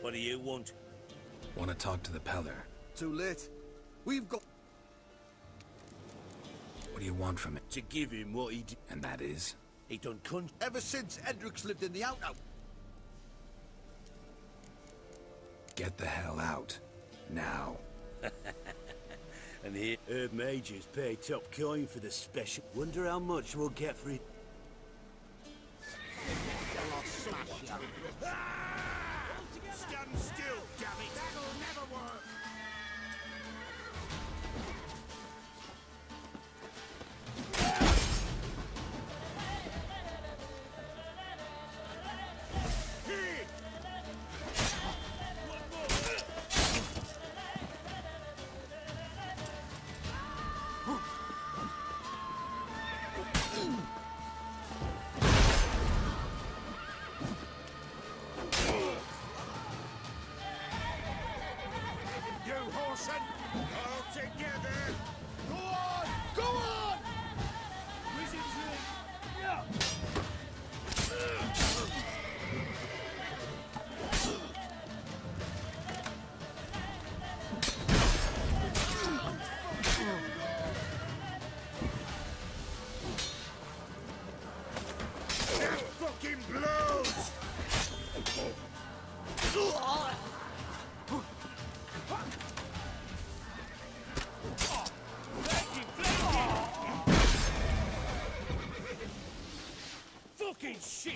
What do you want? Want to talk to the Peller. Too late. We've got... What do you want from it? To give him what he did. And that is? He done cunt. Ever since Edric's lived in the outhouse. Get the hell out. Now. And here, herb mages pay top coin for the special. Wonder how much we'll get for it. Stand still, damn it! That'll never work! Fucking shit!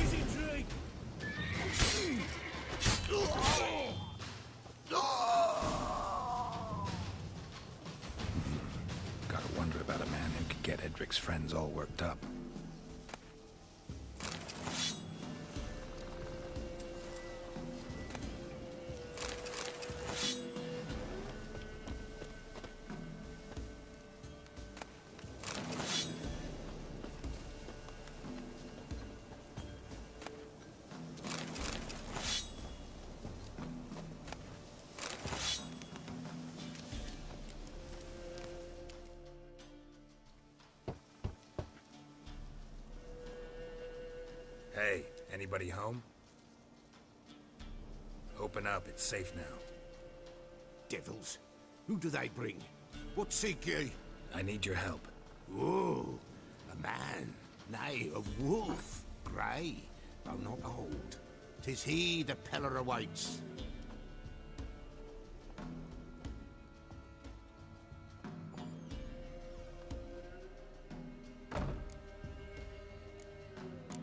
Easy drink! Gotta wonder about a man who could get Edric's friends all worked up. Hey, anybody home? Open up, it's safe now. Devils. Who do they bring? What seek ye? I need your help. Oh, a man. Nay, a wolf. Grey, though not old. 'Tis he the Peller awaits.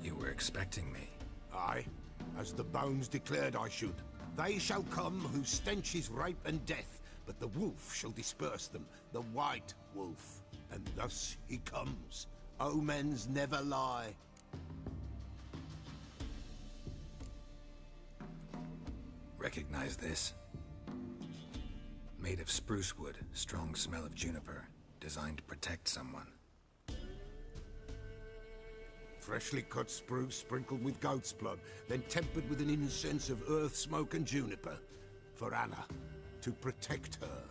You were expecting me. Aye, as the bones declared I should. They shall come whose stench is rape and death, but the wolf shall disperse them, the white wolf. And thus he comes. Omens never lie. Recognize this? Made of spruce wood, strong smell of juniper, designed to protect someone. Freshly cut spruce sprinkled with goat's blood, then tempered with an incense of earth, smoke and juniper. For Anna, to protect her.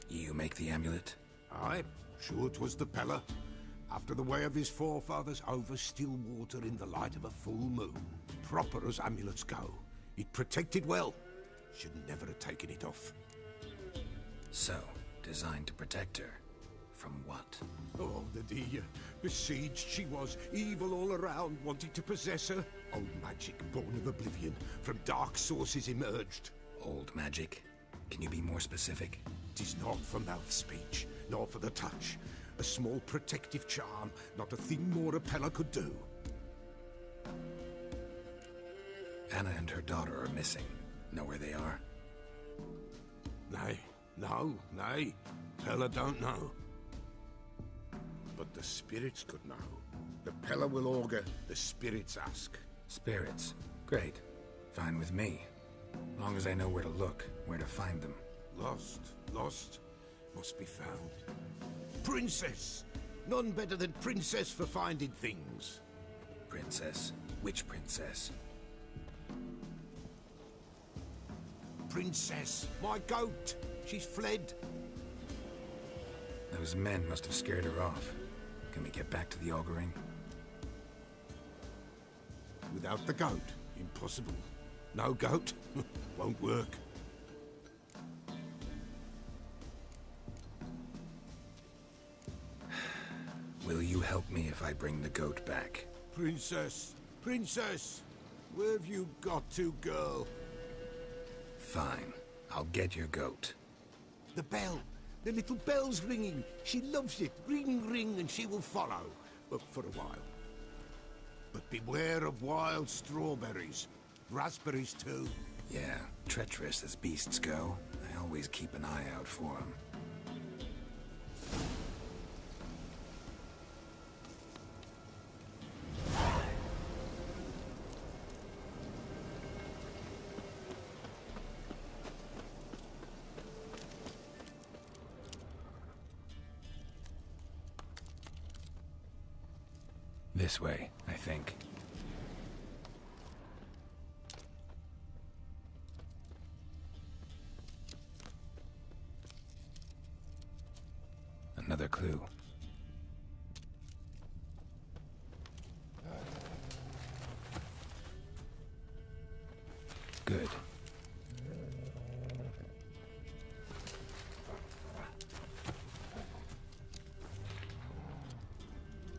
You make the amulet? Aye, sure 'twas the Peller. After the way of his forefathers, over still water in the light of a full moon. Proper as amulets go. It protected well. Should never have taken it off. So, designed to protect her. From what? Oh, the dear. Besieged she was, evil all around, wanting to possess her. Old magic, born of oblivion, from dark sources emerged. Old magic? Can you be more specific? 'Tis not for mouth speech, nor for the touch. A small protective charm, not a thing more a Peller could do. Anna and her daughter are missing. Know where they are? Nay, no, nay. Peller don't know. But the spirits could know. The Peller will augur, the spirits ask. Spirits. Great. Fine with me. Long as I know where to look, where to find them. Lost, must be found. Princess! None better than Princess for finding things. Princess? Which princess? Princess, my goat. She's fled. Those men must have scared her off. Can we get back to the auguring? Without the goat, impossible. No goat, won't work. Will you help me if I bring the goat back? Princess, princess, where have you got to, girl? Fine. I'll get your goat. The bell. The little bell's ringing. She loves it. Ring, ring, and she will follow. But for a while. But beware of wild strawberries. Raspberries, too. Yeah, treacherous as beasts go. I always keep an eye out for them. This way, I think. Another clue. Good.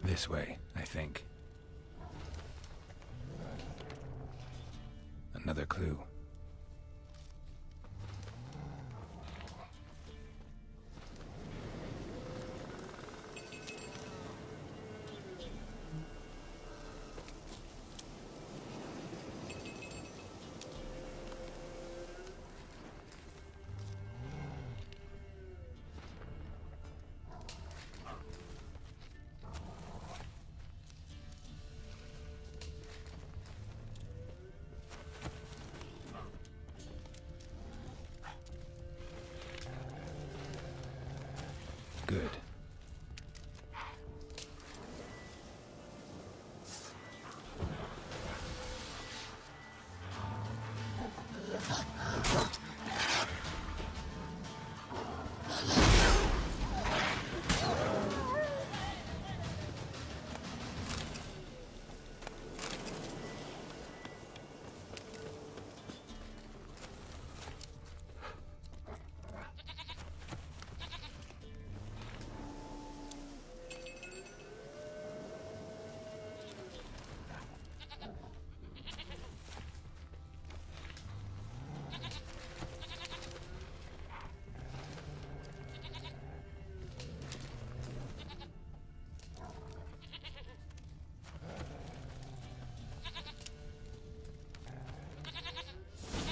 This way, I think. Another clue. Good.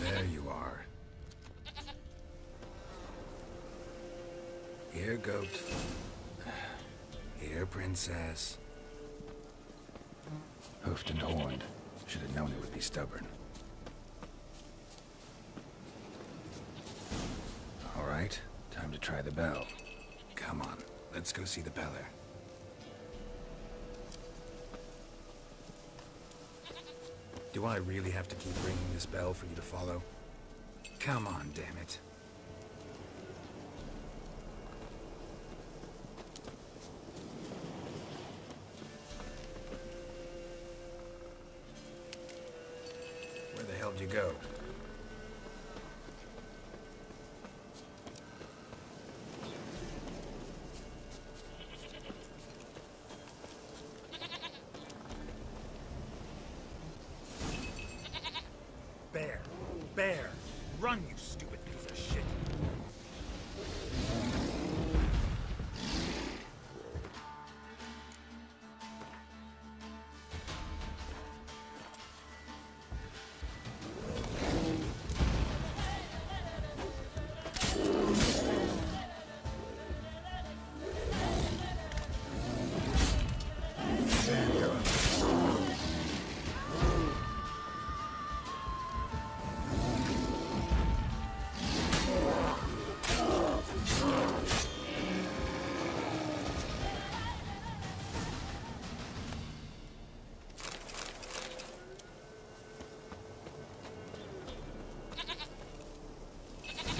There you are. Here, goat. Here, princess. Hoofed and horned. Should have known it would be stubborn. All right, time to try the bell. Come on, let's go see the beller. Do I really have to keep ringing this bell for you to follow? Come on, damn it. Where the hell did you go? Bear! Run, you stupid piece of shit!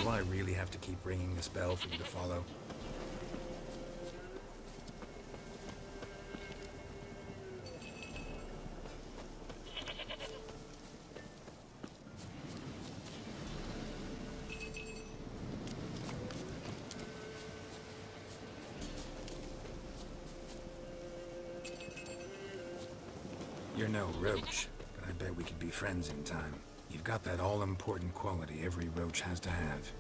Do I really have to keep ringing this bell for you to follow? no roach, but I bet we could be friends in time. You've got that all-important quality every roach has to have.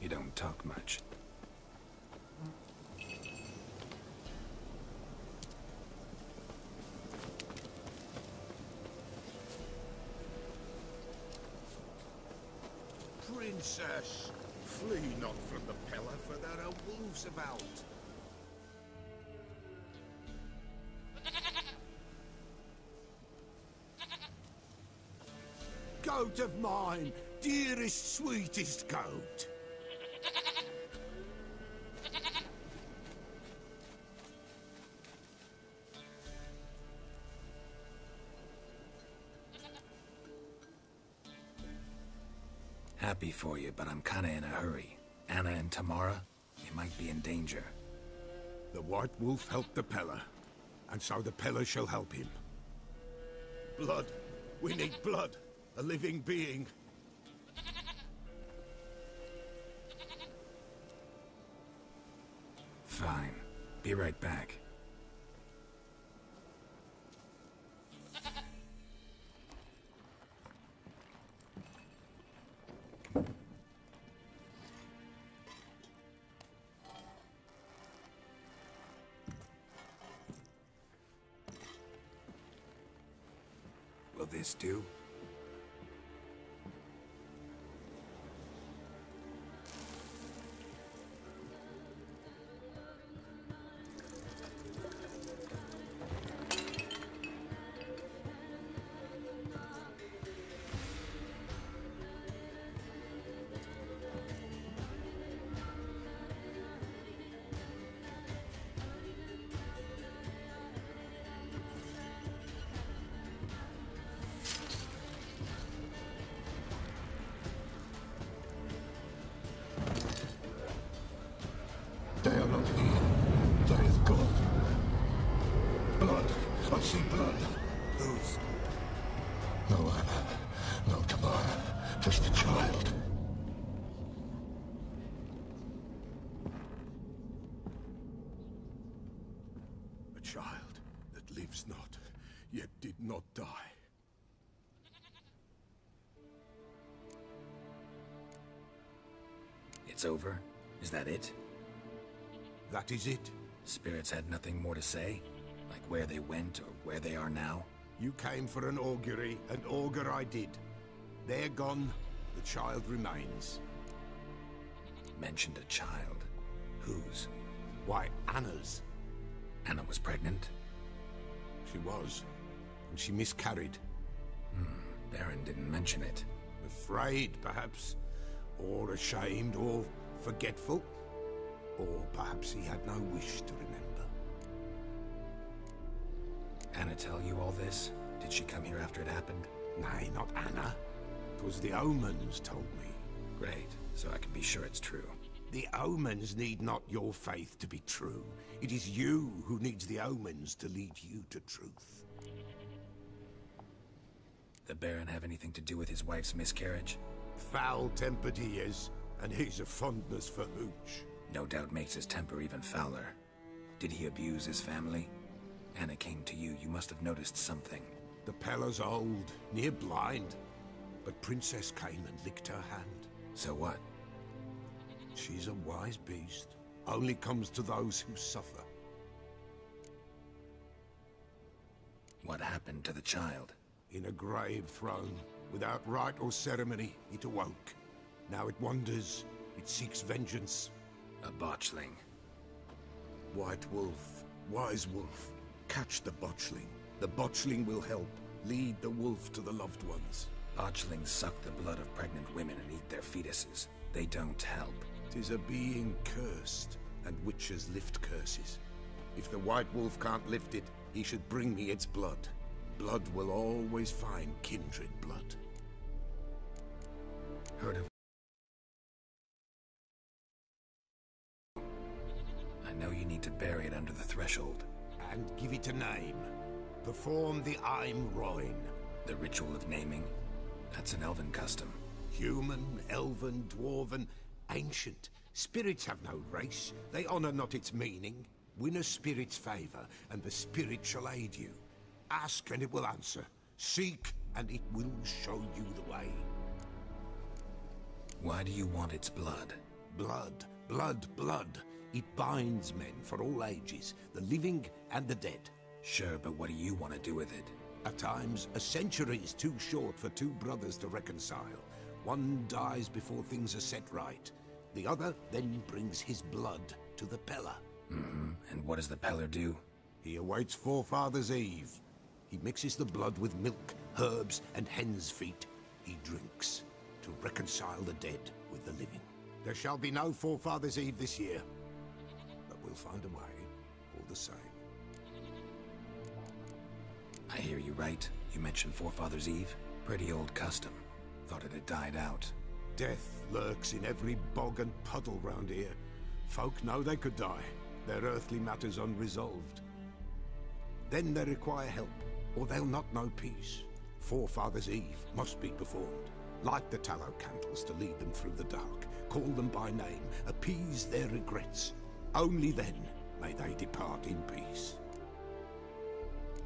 You don't talk much. Princess, flee not from the pillar, for there are wolves about. Goat of mine, dearest, sweetest goat. Happy for you, but I'm kinda in a hurry. Anna and Tamara, they might be in danger. The White Wolf helped the Peller, and so the Peller shall help him. Blood. We need blood. A living being. Fine. Be right back. Will this do? They are not here. They is gone. Blood. I see blood. Whose? No Anna. No Tamara. Just a child. A child that lives not, yet did not die. It's over? Is that it? That is it. Spirits had nothing more to say? Like where they went or where they are now? You came for an augury, and augur I did. They're gone, the child remains. Mentioned a child. Whose? Why, Anna's. Anna was pregnant? She was, and she miscarried. Baron didn't mention it. Afraid, perhaps, or ashamed, or forgetful. Or perhaps he had no wish to remember. Anna tell you all this? Did she come here after it happened? Nay, not Anna. 'Twas the omens told me. Great, so I can be sure it's true. The omens need not your faith to be true. It is you who needs the omens to lead you to truth. The Baron have anything to do with his wife's miscarriage? Foul-tempered he is, and he's a fondness for hooch. No doubt makes his temper even fouler. Did he abuse his family? Anna came to you, you must have noticed something. The Peller's old, near blind, but Princess came and licked her hand. So what? She's a wise beast. Only comes to those who suffer. What happened to the child? In a grave thrown, without rite or ceremony, it awoke. Now it wanders, it seeks vengeance. A botchling. White Wolf, wise wolf, catch the botchling. The botchling will help, lead the wolf to the loved ones. Botchlings suck the blood of pregnant women and eat their fetuses. They don't help. 'Tis a being cursed, and witches lift curses. If the White Wolf can't lift it, he should bring me its blood. Blood will always find kindred blood. Heard of... I know you need to bury it under the threshold. And give it a name. Perform the Aim Roin. The ritual of naming? That's an elven custom. Human, elven, dwarven, ancient. Spirits have no race. They honor not its meaning. Win a spirit's favor, and the spirit shall aid you. Ask and it will answer. Seek and it will show you the way. Why do you want its blood? Blood, blood, blood. It binds men for all ages, the living and the dead. Sure, but what do you want to do with it? At times, a century is too short for two brothers to reconcile. One dies before things are set right. The other then brings his blood to the Peller. And what does the Peller do? He awaits Forefather's Eve. He mixes the blood with milk, herbs, and hen's feet. He drinks to reconcile the dead with the living. There shall be no Forefather's Eve this year, but we'll find a way, all the same. I hear you right. You mentioned Forefather's Eve. Pretty old custom. Thought it had died out. Death lurks in every bog and puddle round here. Folk know they could die, their earthly matters unresolved. Then they require help, or they'll not know peace. Forefather's Eve must be performed. Light the tallow candles to lead them through the dark. Call them by name, appease their regrets. Only then may they depart in peace.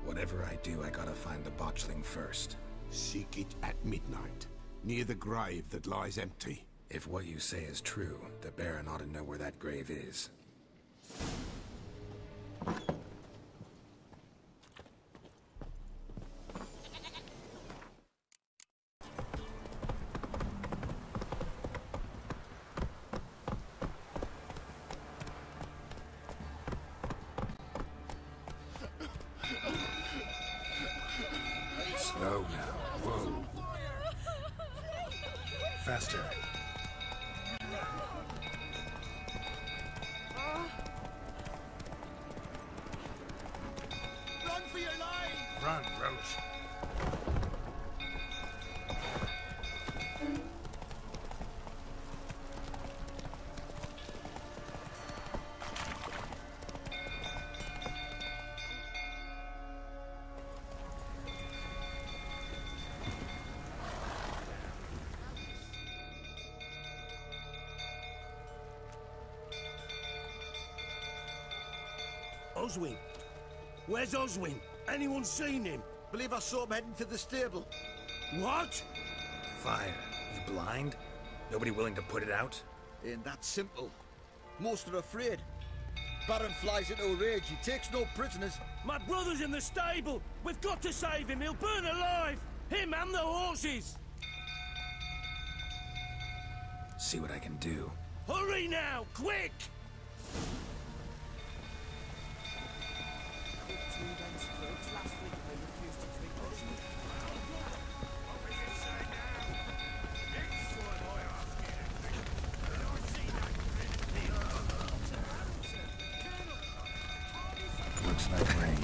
Whatever I do, I gotta find the botchling first. Seek it at midnight, near the grave that lies empty. If what you say is true, the Baron ought to know where that grave is. Slow now. Whoa. Faster. Run for your life! Run, Roach. Oswin? Where's Oswin? Anyone seen him? Believe I saw him heading to the stable. What? Fire. You blind? Nobody willing to put it out? Ain't that simple. Most are afraid. Baron flies into a rage. He takes no prisoners. My brother's in the stable! We've got to save him! He'll burn alive! Him and the horses! See what I can do. Hurry now! Quick! Looks like rain.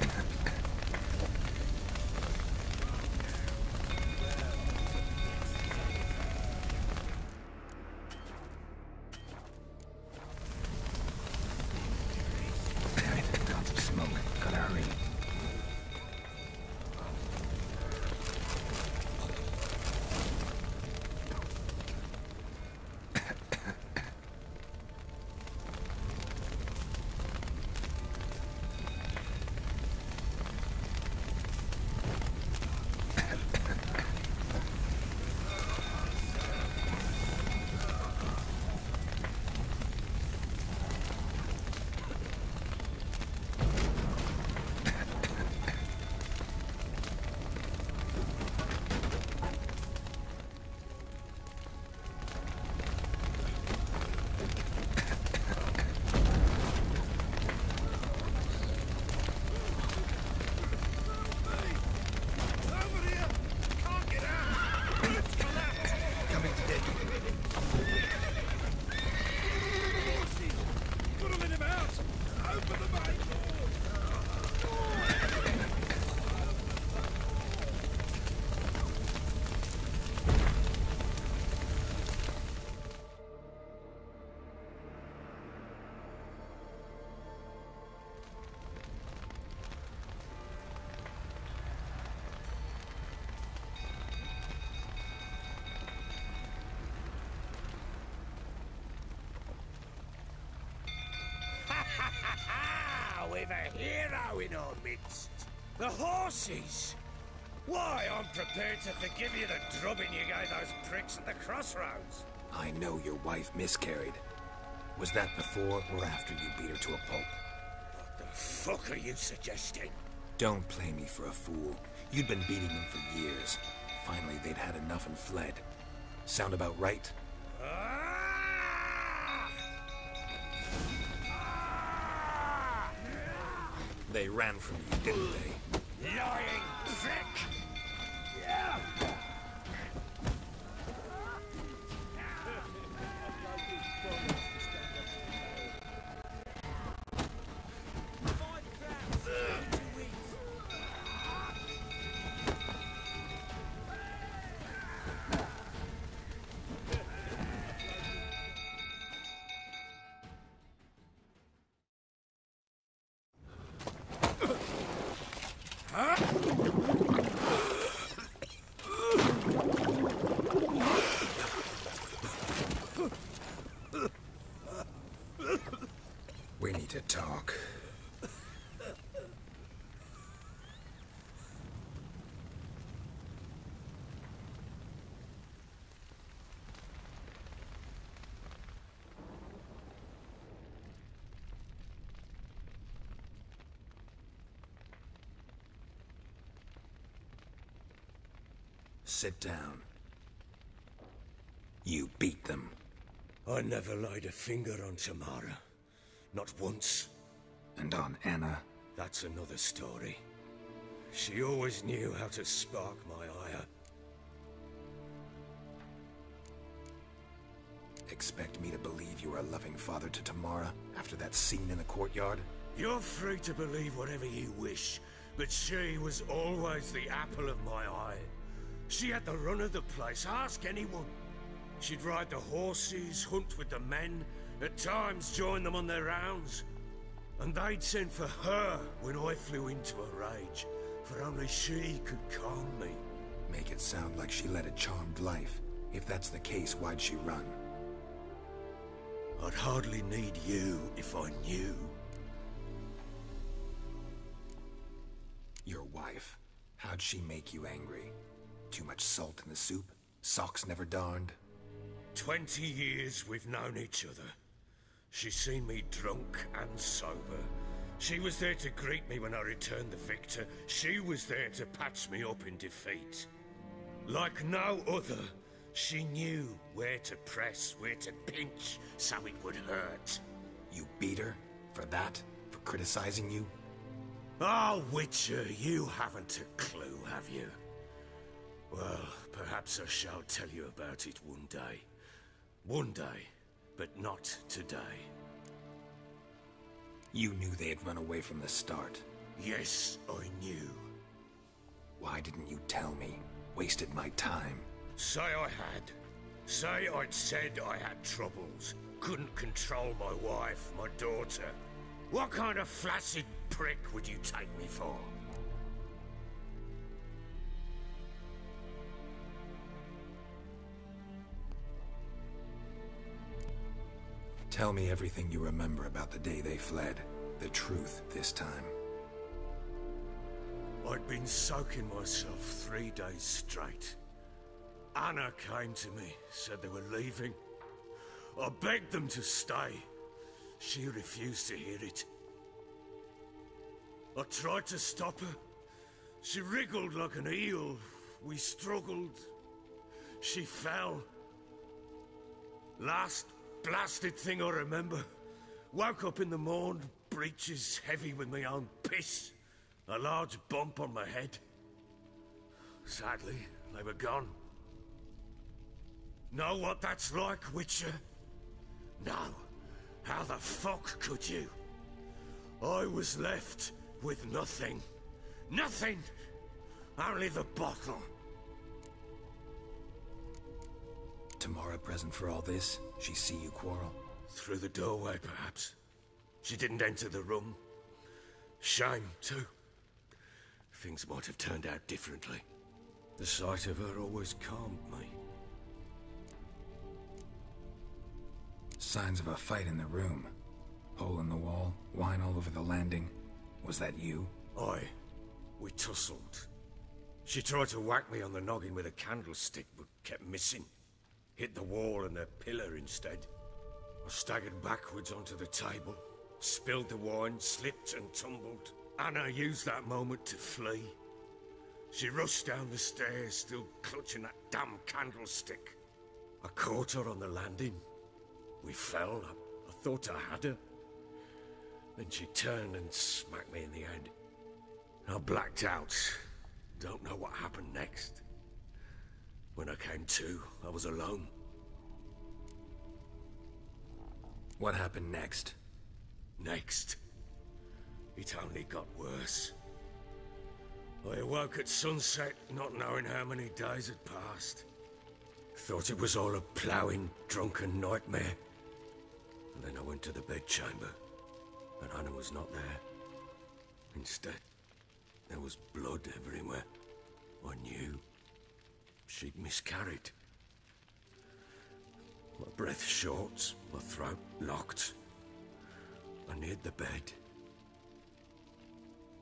Lots of smoke. Gotta hurry. We've a hero in our midst. The horses! Why, I'm prepared to forgive you the drubbing you gave those pricks at the crossroads. I know your wife miscarried. Was that before or after you beat her to a pulp? What the fuck are you suggesting? Don't play me for a fool. You'd been beating them for years. Finally, they'd had enough and fled. Sound about right? They ran from you, didn't they? Lying prick! We need to talk. Sit down. You beat them. I never laid a finger on Tamara. Not once. And on Anna? That's another story. She always knew how to spark my ire. Expect me to believe you are a loving father to Tamara after that scene in the courtyard? You're free to believe whatever you wish, but she was always the apple of my eye. She had the run of the place, ask anyone. She'd ride the horses, hunt with the men, at times join them on their rounds. And they'd send for her when I flew into a rage, for only she could calm me. Make it sound like she led a charmed life. If that's the case, why'd she run? I'd hardly need you if I knew. Your wife. How'd she make you angry? Too much salt in the soup? Socks never darned? 20 years we've known each other. She's seen me drunk and sober. She was there to greet me when I returned the victor. She was there to patch me up in defeat. Like no other, she knew where to press, where to pinch, so it would hurt. You beat her? For that? For criticizing you? Oh, Witcher, you haven't a clue, have you? Well, perhaps I shall tell you about it one day. One day, but not today. You knew they had run away from the start. Yes, I knew. Why didn't you tell me? Wasted my time. Say I had. Say I'd said I had troubles. Couldn't control my wife, my daughter. What kind of flaccid prick would you take me for? Tell me everything you remember about the day they fled. The truth this time. I'd been soaking myself 3 days straight. Anna came to me, said they were leaving. I begged them to stay. She refused to hear it. I tried to stop her. She wriggled like an eel. We struggled. She fell. Last blasted thing I remember. Woke up in the morn, breeches heavy with my own piss. A large bump on my head. Sadly, they were gone. Know what that's like, Witcher? No. How the fuck could you? I was left with nothing. Nothing! Only the bottle. Tamara present for all this? She see you quarrel? Through the doorway, perhaps. She didn't enter the room. Shame, too. Things might have turned out differently. The sight of her always calmed me. Signs of a fight in the room. Hole in the wall, wine all over the landing. Was that you? I We tussled. She tried to whack me on the noggin with a candlestick, but kept missing. Hit the wall and the pillar instead. I staggered backwards onto the table, spilled the wine, slipped and tumbled. Anna used that moment to flee. She rushed down the stairs, still clutching that damn candlestick. I caught her on the landing. We fell. I thought I had her. Then she turned and smacked me in the head. I blacked out. Don't know what happened next. When I came to, I was alone. What happened next? Next? It only got worse. I awoke at sunset, not knowing how many days had passed. Thought it was all a ploughing, drunken nightmare. And then I went to the bedchamber, and Anna was not there. Instead, there was blood everywhere. I knew she'd miscarried. My breath short, my throat locked. I neared the bed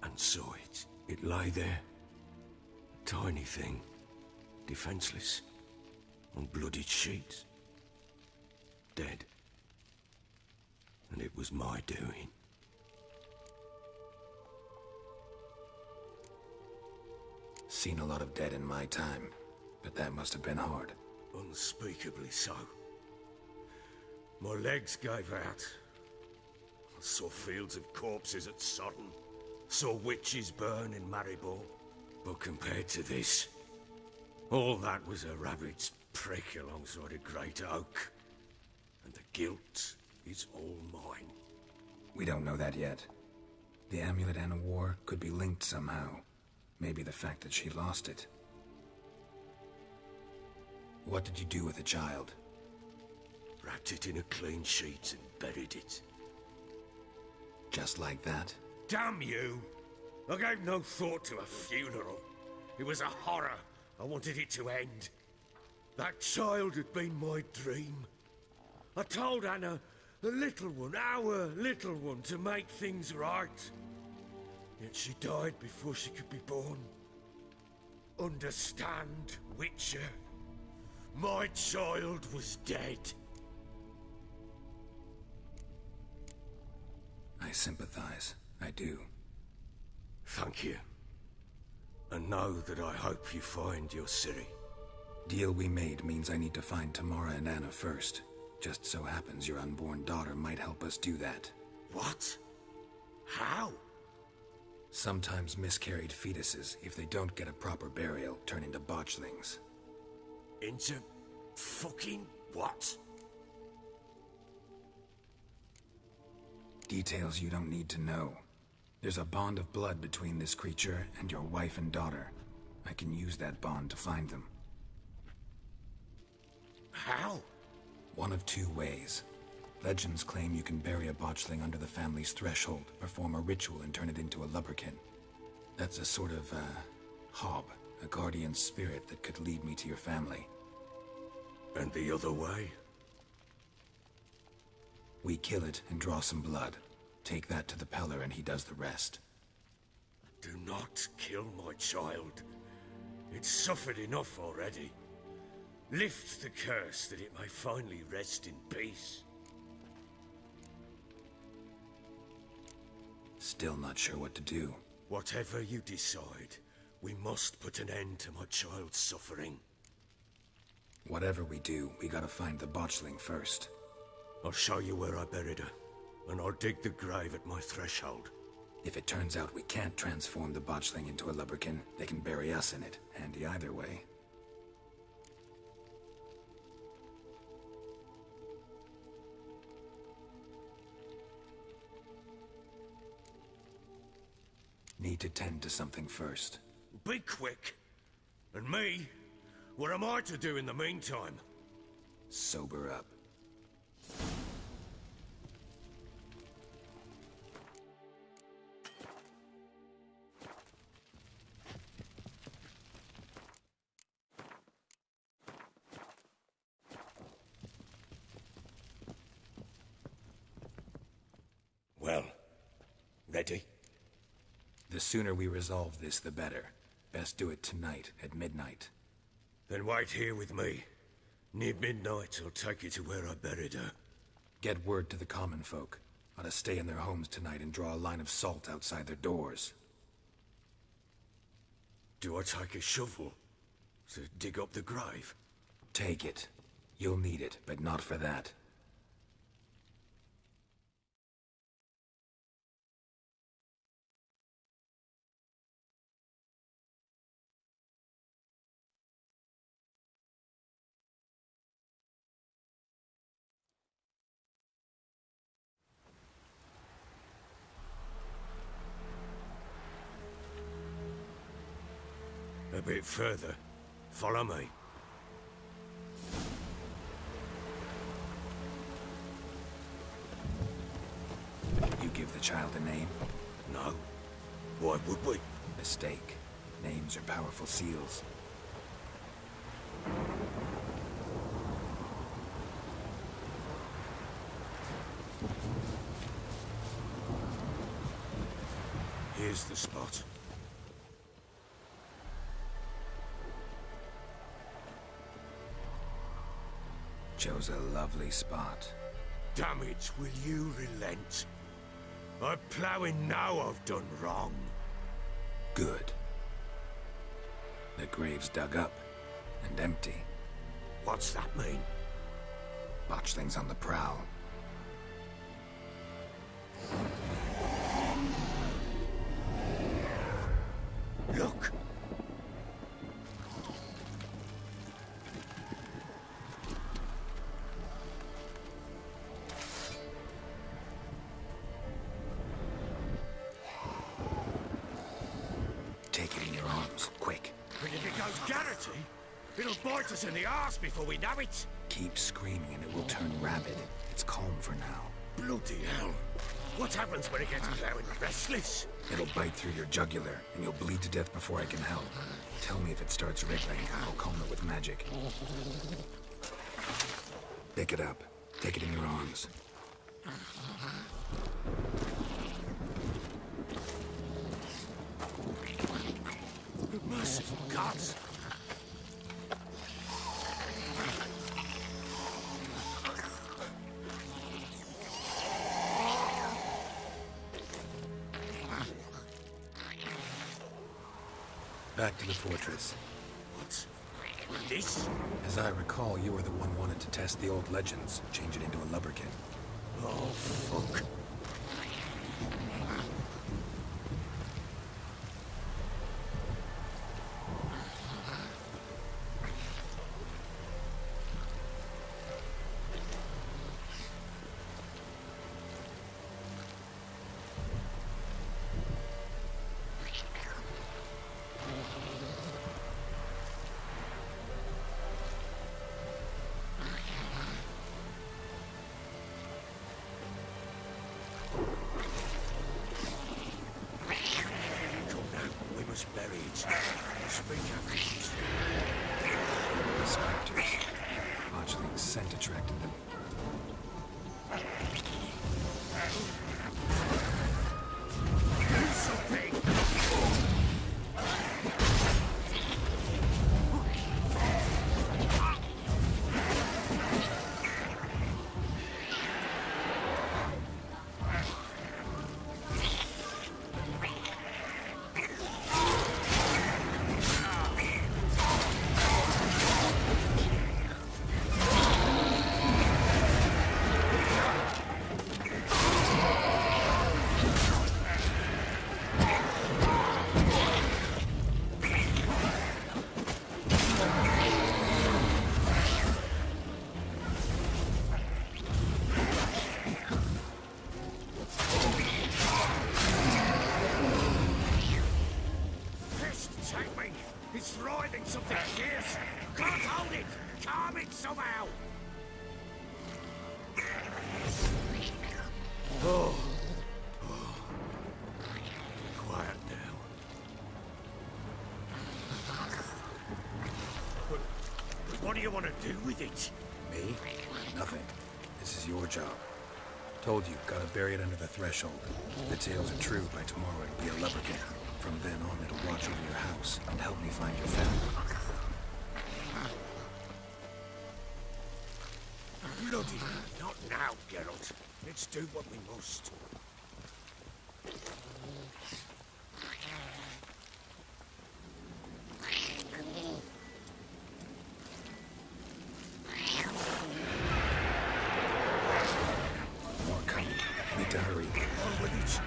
and saw it. It lay there, a tiny thing, defenseless, on bloodied sheets, dead. And it was my doing. Seen a lot of dead in my time, but that must have been hard. Unspeakably so. My legs gave out. I saw fields of corpses at Sodden. Saw witches burn in Maribor. But compared to this, all that was a ravaged prick alongside a great oak. And the guilt is all mine. We don't know that yet. The amulet Anna wore could be linked somehow. Maybe the fact that she lost it. What did you do with the child? Wrapped it in a clean sheet and buried it. Just like that? Damn you! I gave no thought to a funeral. It was a horror. I wanted it to end. That child had been my dream. I told Anna, the little one, our little one, to make things right. Yet she died before she could be born. Understand, Witcher? My child was dead. I sympathize. I do. Thank you. And know that I hope you find your Ciri. Deal we made means I need to find Tamara and Anna first. Just so happens your unborn daughter might help us do that. What? How? Sometimes miscarried fetuses, if they don't get a proper burial, turn into botchlings. Into fucking what? Details you don't need to know. There's a bond of blood between this creature and your wife and daughter. I can use that bond to find them. How? One of two ways. Legends claim you can bury a botchling under the family's threshold, perform a ritual and turn it into a lubberkin. That's a sort of, hob, a guardian spirit that could lead me to your family. And the other way? We kill it and draw some blood. Take that to the Peller and he does the rest. Do not kill my child. It's suffered enough already. Lift the curse that it may finally rest in peace. Still not sure what to do. Whatever you decide, we must put an end to my child's suffering. Whatever we do, we gotta find the botchling first. I'll show you where I buried her, and I'll dig the grave at my threshold. If it turns out we can't transform the botchling into a lubberkin, they can bury us in it. Handy either way. Need to tend to something first. Be quick. And me? What am I to do in the meantime? Sober up. Well, ready? The sooner we resolve this, the better. Best do it tonight, at midnight. Then wait here with me. Near midnight, I'll take you to where I buried her. Get word to the common folk. Ought to stay in their homes tonight and draw a line of salt outside their doors. Do I take a shovel to dig up the grave? Take it. You'll need it, but not for that. A bit further. Follow me. You give the child a name? No. Why would we? Mistake. Names are powerful seals. Here's the spot. Chose a lovely spot. Damn it, will you relent? I'm ploughing now I've done wrong. Good. The grave's dug up and empty. What's that mean? Botchlings on the prowl. Look! Take it in your arms, quick. But if it goes Garrity, it'll bite us in the arse before we know it. Keep screaming and it will turn rabid. It's calm for now. Bloody hell. What happens when it gets ploughing restless? It'll bite through your jugular, and you'll bleed to death before I can help. Tell me if it starts wriggling. I'll calm it with magic. Pick it up. Take it in your arms. Merciful gods! Back to the fortress. What? This? As I recall, you were the one wanted to test the old legends, change it into a lubberkin. Oh, fuck. Buried. Speak afterwards. The specters. Botchling's scent attracted them. Do something! It's writhing something fierce. Can't hold it. Calm it somehow. Oh. Quiet now. But what do you want to do with it? Me? Nothing. This is your job. Told you, gotta bury it under the threshold. If the tales are true, by tomorrow it'll be a lubberkin. From then on, it'll watch over your house and help me find your family. Bloody, not now, Geralt. Let's do what we must. More coming. Need to hurry. On with it.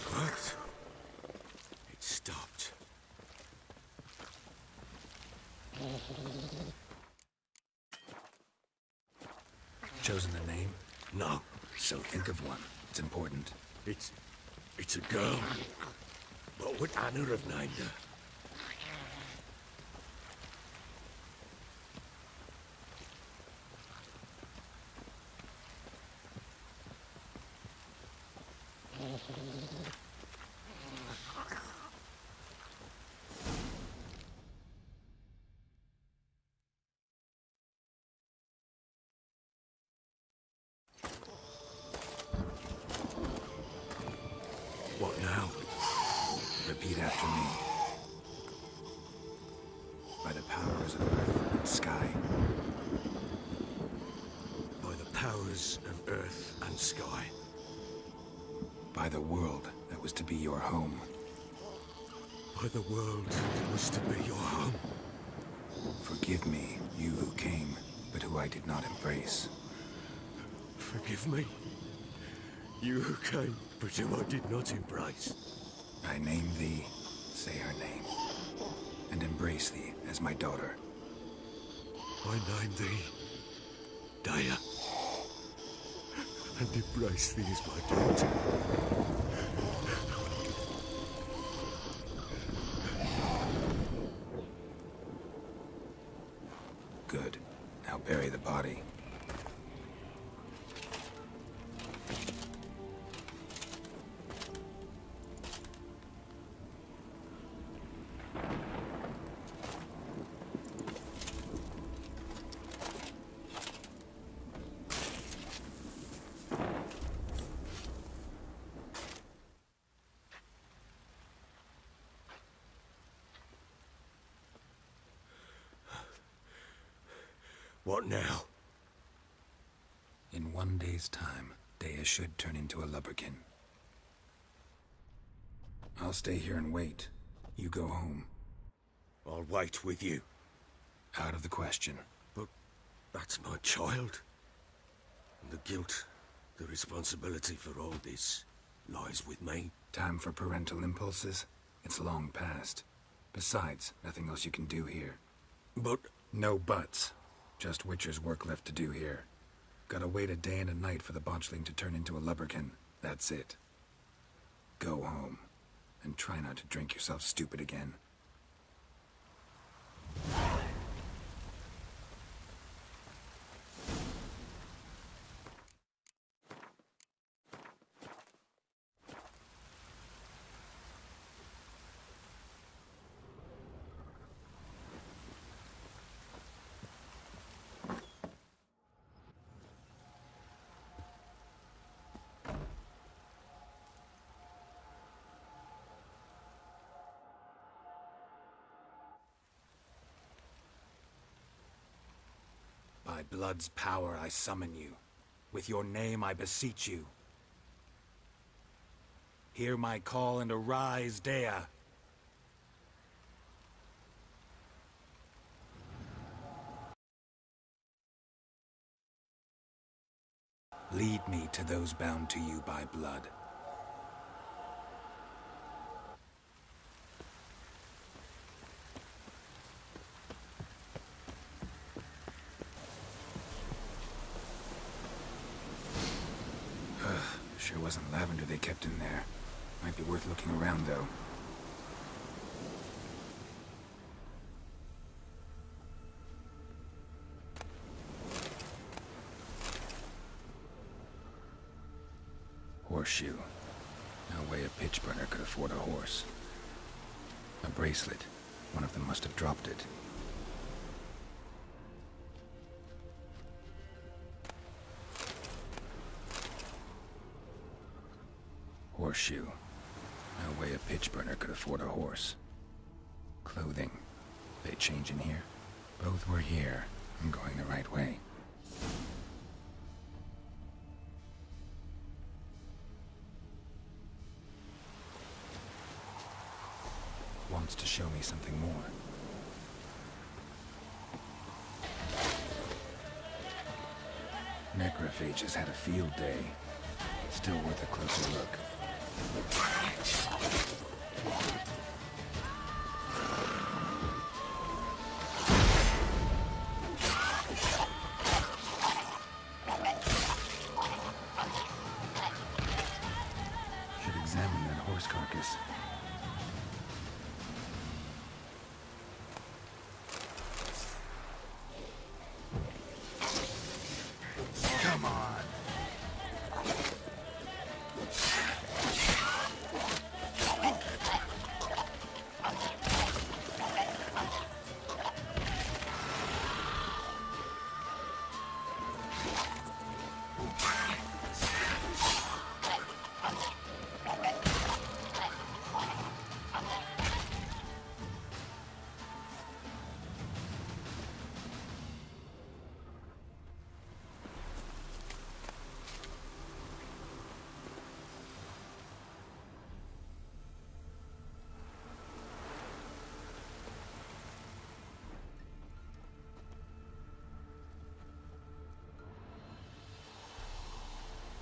What? It stopped. Chosen a name? No, So think of one. It's important. it's a girl. What would Anna have named her? What now? Repeat after me. By the powers of earth and sky. By the powers of earth and sky. By the world that was to be your home. By the world that was to be your home. Forgive me, you who came, but who I did not embrace. Forgive me. You who came, but whom I did not embrace. I name thee, say her name, and embrace thee as my daughter. I name thee Dea, and embrace thee as my daughter. Good. Now bury the body. What now? In 1 day's time, Dea should turn into a lubberkin. I'll stay here and wait. You go home. I'll wait with you. Out of the question. But that's my child. And the guilt, the responsibility for all this, lies with me. Time for parental impulses? It's long past. Besides, nothing else you can do here. But No buts. Just Witcher's work left to do here. Gotta wait a day and a night for the botchling to turn into a lubberkin. That's it. Go home. And try not to drink yourself stupid again. By blood's power I summon you. With your name I beseech you. Hear my call and arise, Dea. Lead me to those bound to you by blood. Sure wasn't lavender they kept in there. Might be worth looking around, though. Horseshoe. No way a pitch burner could afford a horse. A bracelet. One of them must have dropped it. Horseshoe. No way a pitch burner could afford a horse. Clothing. They change in here? Both were here. I'm going the right way. Wants to show me something more. Necrophages had a field day. Still worth a closer look. Should examine that horse carcass. Come on.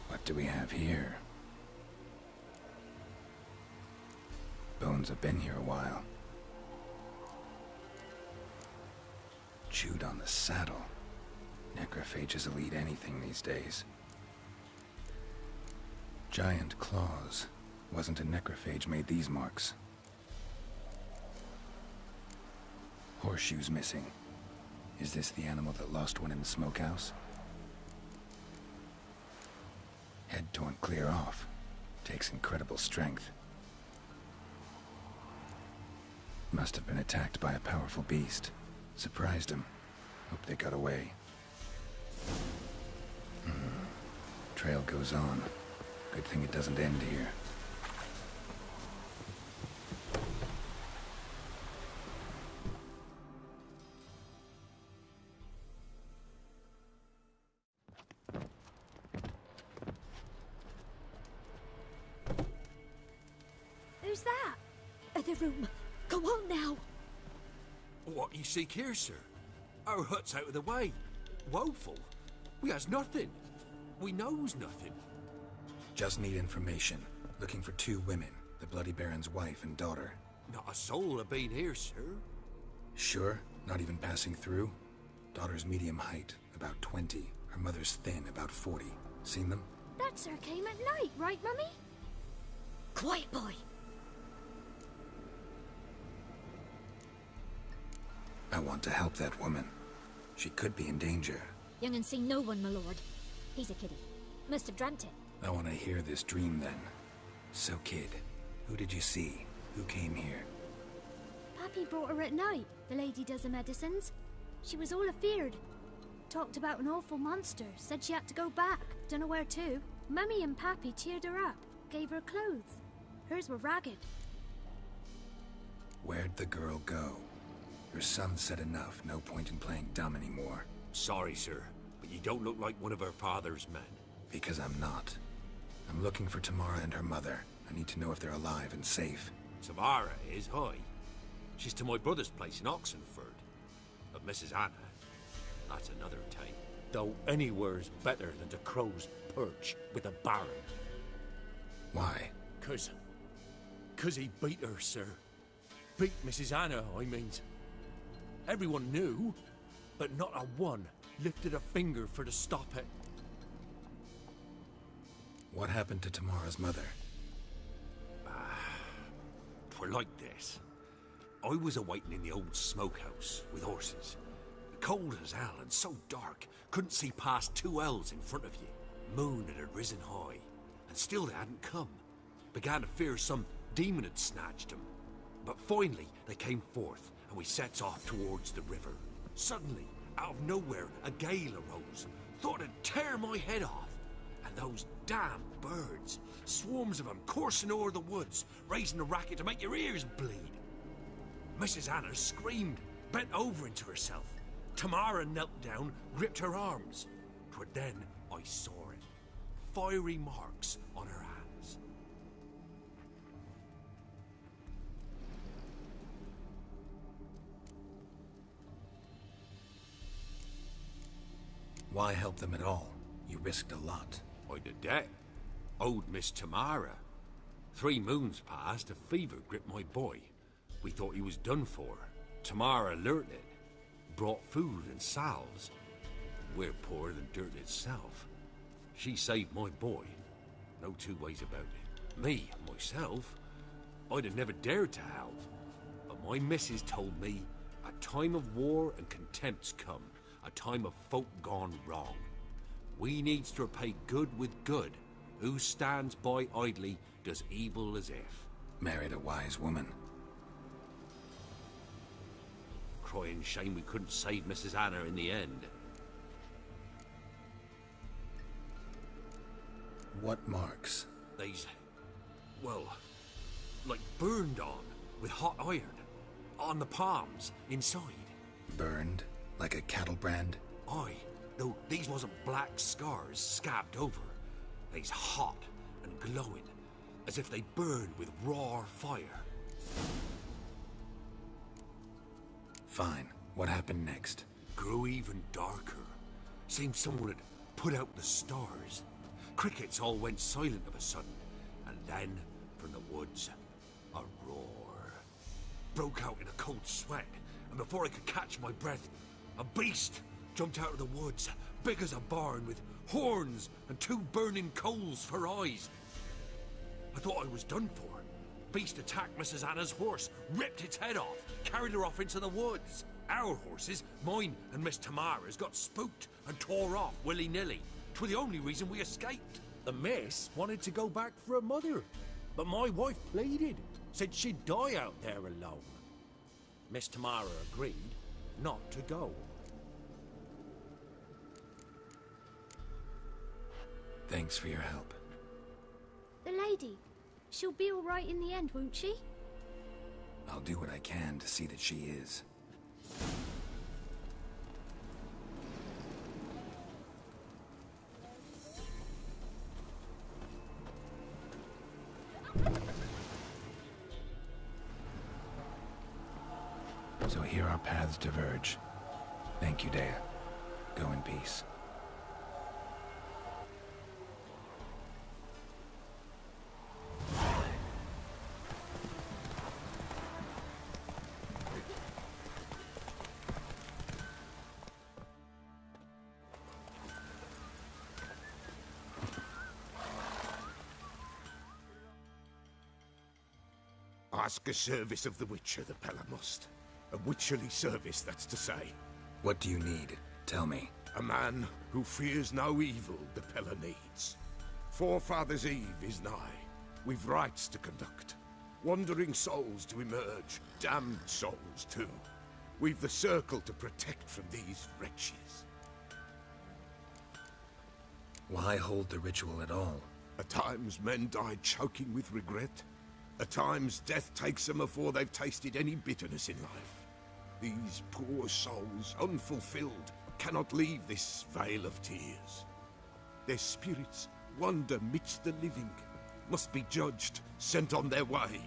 What do we have here? Bones have been here a while. Chewed on the saddle. Necrophages will eat anything these days. Giant claws. Wasn't a necrophage made these marks. Horseshoes missing. Is this the animal that lost one in the smokehouse? Head torn clear off. Takes incredible strength. Must have been attacked by a powerful beast. Surprised him. Hope they got away. Trail goes on. Good thing it doesn't end here. Who's that? Other room. Go on now. What you seek here, sir? Our hut's out of the way. Woeful. We has nothing. We knows nothing. Just need information. Looking for 2 women. The Bloody Baron's wife and daughter. Not a soul have been here, sir. Sure? Not even passing through? Daughter's medium height, about 20. Her mother's thin, about 40. Seen them? That sir came at night, right, Mummy? Quiet, boy. I want to help that woman. She could be in danger. Young and seen no one, my lord. He's a kiddie. Must have dreamt it. I want to hear this dream then. So, kid, who did you see? Who came here? Pappy brought her at night. The lady does the medicines. She was all afeared. Talked about an awful monster. Said she had to go back. Dunno where to. Mummy and Pappy cheered her up. Gave her clothes. Hers were ragged. Where'd the girl go? Your son said enough. No point in playing dumb anymore. Sorry, sir, but you don't look like one of her father's men. Because I'm not. I'm looking for Tamara and her mother. I need to know if they're alive and safe. Tamara is, hi. She's to my brother's place in Oxenford. But Mrs. Anna, that's another tale. Though anywhere's better than the Crow's Perch with a baron. Why? Cause he beat her, sir. Beat Mrs. Anna, I mean. Everyone knew, but not a one lifted a finger for to stop it. What happened to Tamara's mother? Twere like this. I was awaiting in the old smokehouse with horses. Cold as hell and so dark, couldn't see past 2 ells in front of you. Moon had risen high, and still they hadn't come. Began to fear some demon had snatched them. But finally they came forth, and we sets off towards the river. Suddenly, out of nowhere, a gale arose. Thought it'd tear my head off. And those damn birds, swarms of them coursing o'er the woods, raising a racket to make your ears bleed. Mrs. Anna screamed, bent over into herself. Tamara knelt down, gripped her arms. 'Twere then I saw it. Fiery marks on her hands. Why help them at all? You risked a lot. I did that. Owed Miss Tamara. 3 moons passed, a fever gripped my boy. We thought he was done for. Tamara alerted. Brought food and salves. We're poorer than dirt itself. She saved my boy. No 2 ways about it. Me, myself, I'd have never dared to help. But my missus told me a time of war and contempt's come. A time of folk gone wrong. We needs to repay good with good. Who stands by idly does evil as if. Married a wise woman. Crying shame we couldn't save Mrs. Anna in the end. What marks? They's, well, like burned on with hot iron. On the palms, inside. Burned? Like a cattle brand? Aye, though these wasn't black scars scabbed over. They's hot and glowing, as if they burned with raw fire. Fine. What happened next? Grew even darker. Seemed someone had put out the stars. Crickets all went silent of a sudden, and then, from the woods, a roar. Broke out in a cold sweat, and before I could catch my breath, a beast jumped out of the woods, big as a barn, with horns and 2 burning coals for eyes. I thought I was done for. Beast attacked Mrs. Anna's horse, ripped its head off, carried her off into the woods. Our horses, mine and Miss Tamara's, got spooked and tore off willy-nilly. 'Twere the only reason we escaped. The miss wanted to go back for her mother, but my wife pleaded, said she'd die out there alone. Miss Tamara agreed not to go. Thanks for your help. The lady. She'll be all right in the end, won't she? I'll do what I can to see that she is. So here our paths diverge. Thank you, Dea. Go in peace. Ask a service of the Witcher, the Pella must. A witcherly service, that's to say. What do you need? Tell me. A man who fears no evil the Pella needs. Forefathers' Eve is nigh. We've rites to conduct. Wandering souls to emerge. Damned souls, too. We've the circle to protect from these wretches. Why hold the ritual at all? At times men die choking with regret. At times death takes them before they've tasted any bitterness in life. These poor souls, unfulfilled, cannot leave this vale of tears. Their spirits wander midst the living, must be judged, sent on their way.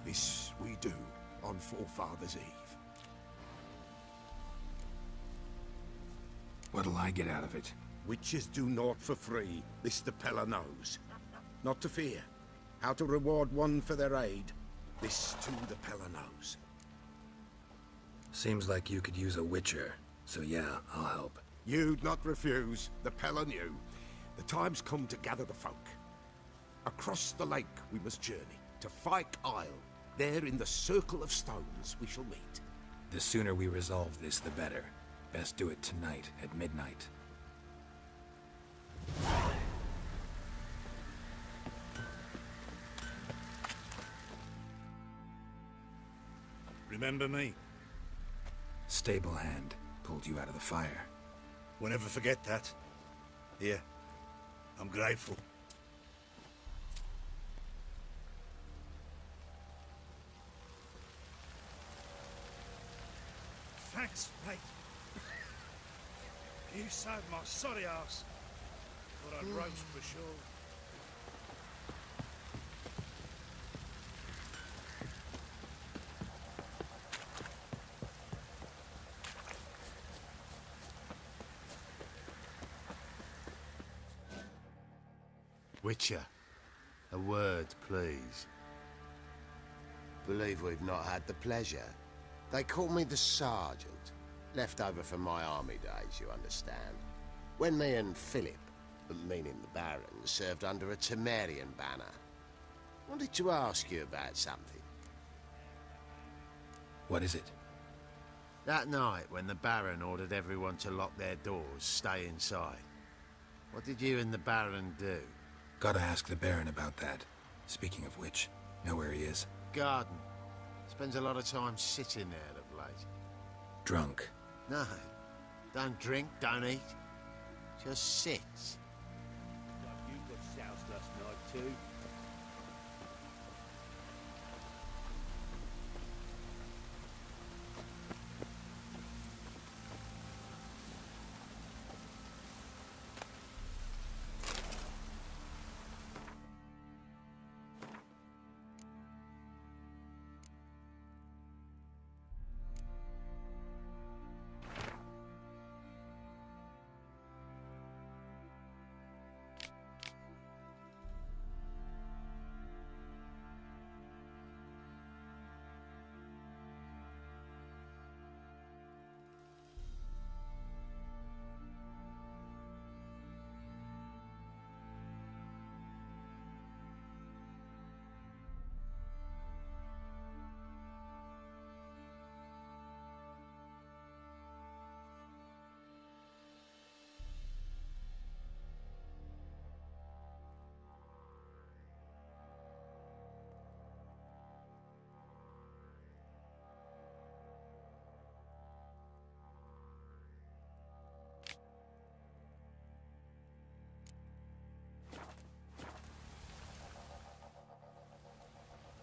This we do on Forefathers' Eve. What'll I get out of it? Witches do naught for free, this the Peller knows. Not to fear. How to reward one for their aid, this too the Peller knows. Seems like you could use a witcher, so yeah, I'll help. You'd not refuse, the Peller knew. The time's come to gather the folk. Across the lake we must journey, to Fyke Isle. There in the circle of stones we shall meet. The sooner we resolve this, the better. Best do it tonight, at midnight. Remember me? Stable hand pulled you out of the fire. Won't ever forget that. Here, I'm grateful. Thanks, mate. You saved my sorry ass. Thought I'd roast for sure. Witcher, a word, please. Believe we've not had the pleasure. They call me the Sergeant. Left over from my army days, you understand. When me and Philip, meaning the Baron, served under a Temerian banner. Wanted to ask you about something. What is it? That night when the Baron ordered everyone to lock their doors, stay inside. What did you and the Baron do? Gotta ask the Baron about that. Speaking of which, know where he is? Garden. Spends a lot of time sitting there of late. Drunk. No. Don't drink, don't eat. Just sits. You got soused last night too.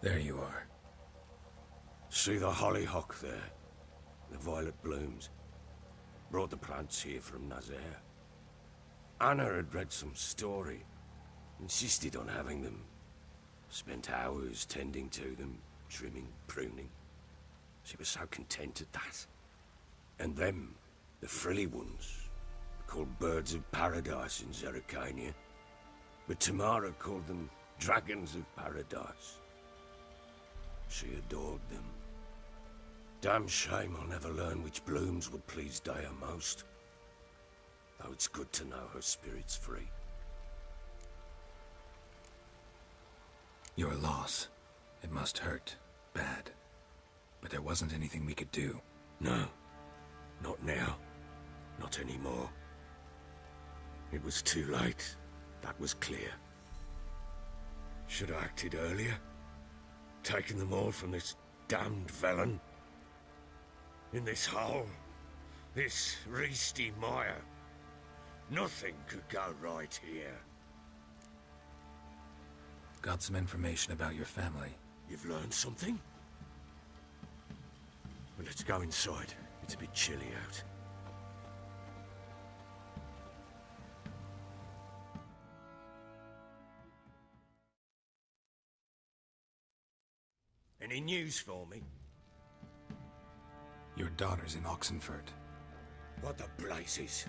There you are. See the hollyhock there? The violet blooms. Brought the plants here from Nazaire. Anna had read some story. Insisted on having them. Spent hours tending to them, trimming, pruning. She was so content at that. And them, the frilly ones, called birds of paradise in Zerrikania. But Tamara called them dragons of paradise. She adored them. Damn shame I'll never learn which blooms would please Dea most. Though it's good to know her spirit's free. Your loss. It must hurt. Bad. But there wasn't anything we could do. No. Not now. Not anymore. It was too late. That was clear. Should have acted earlier. Taken them all from this damned felon. In this hole. This reesty mire. Nothing could go right here. Got some information about your family. You've learned something? Well, let's go inside. It's a bit chilly out. Any news for me? Your daughter's in Oxenford. What the blazes?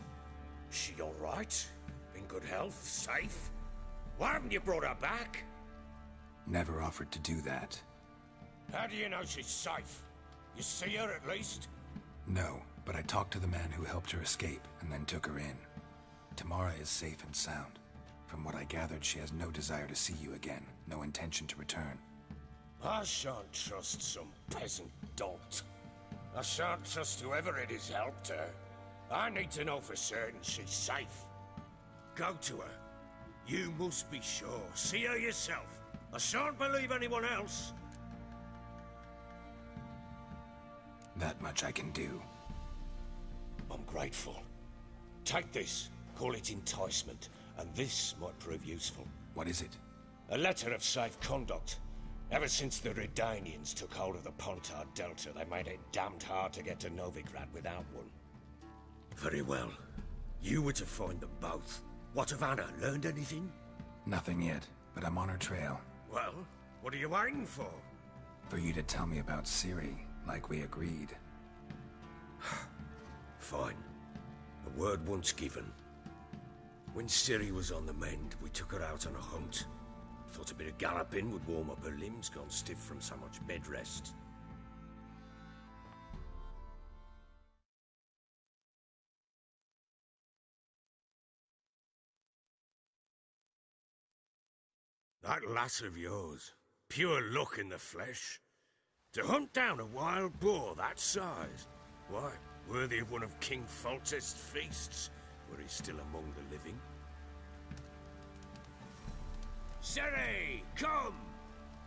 She all right? In good health? Safe? Why haven't you brought her back? Never offered to do that. How do you know she's safe? You see her at least? No, but I talked to the man who helped her escape and then took her in. Tamara is safe and sound. From what I gathered, she has no desire to see you again, no intention to return. I shan't trust some peasant dolt. I shan't trust whoever it is helped her. I need to know for certain she's safe. Go to her. You must be sure. See her yourself. I shan't believe anyone else. That much I can do. I'm grateful. Take this. Call it enticement. And this might prove useful. What is it? A letter of safe conduct. Ever since the Redanians took hold of the Pontar Delta, they made it damned hard to get to Novigrad without one. Very well. You were to find them both. What of Anna? Learned anything? Nothing yet, but I'm on her trail. Well, what are you waiting for? For you to tell me about Ciri, like we agreed. Fine. A word once given. When Ciri was on the mend, we took her out on a hunt. Thought a bit of galloping would warm up her limbs, gone stiff from so much bed rest. That lass of yours, pure luck in the flesh. To hunt down a wild boar that size, why, worthy of one of King Foltest's feasts, were he still among the living. Ciri, come!